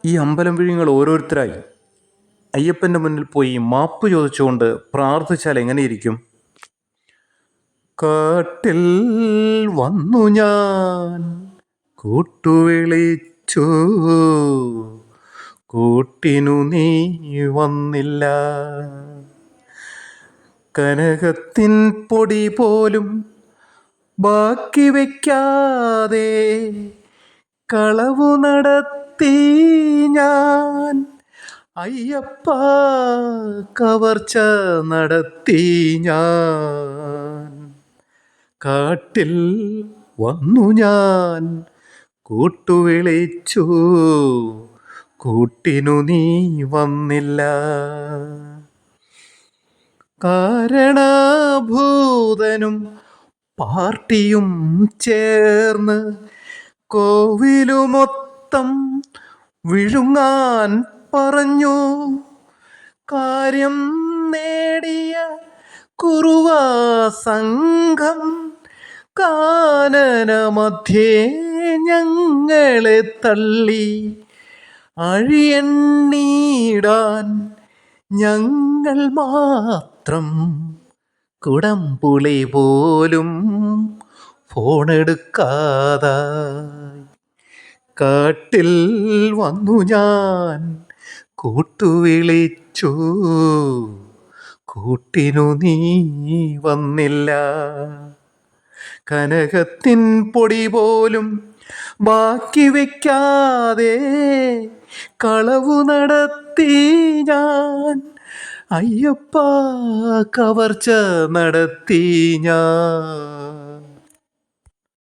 ഈ അമ്പലം വിഴിങ്ങൾ ഓരോരുത്തരായി അയ്യപ്പൻ്റെ മുന്നിൽ പോയി മാപ്പ് ചോദിച്ചുകൊണ്ട് പ്രാർത്ഥിച്ചാൽ എങ്ങനെയിരിക്കും? കാട്ടിൽ വന്നു ഞാൻ കൂട്ടുവിളിച്ചു, കൂട്ടിനു നീ വന്നില്ല. കനകത്തിൻ പൊടി പോലും ബാക്കി വയ്ക്കാതെ കളവു നടത്തി ഞാൻ. അയ്യപ്പ കവർച്ച നടത്തി ഞാൻ. കാട്ടിൽ വന്നു ഞാൻ കൂട്ടുവിളിച്ചു, കൂട്ടിനു നീ വന്നില്ല. കാരണഭൂതനും പാർട്ടിയും ചേർന്ന് കോവിലുമൊത്തം വിഴുങ്ങാൻ പറഞ്ഞു. കാര്യം നേടിയ കുറുവാ സംഘം കാനനമധ്യേ ഞങ്ങളെ തള്ളി. അഴിയണ്ണീടാൻ ഞങ്ങൾ മാത്രം, കുടംപുളി പോലും ഫോണെടുക്കാതായി. കാട്ടിൽ വന്നു ഞാൻ കൂട്ടുവിളിച്ചു, കൂട്ടിനു നീ വന്നില്ല. കനകത്തിൻ പൊടി പോലും ബാക്കി വയ്ക്കാതെ കളവു നടത്തി ഞാൻ. അയ്യപ്പ കവർച്ച നടത്തി ഞാൻ.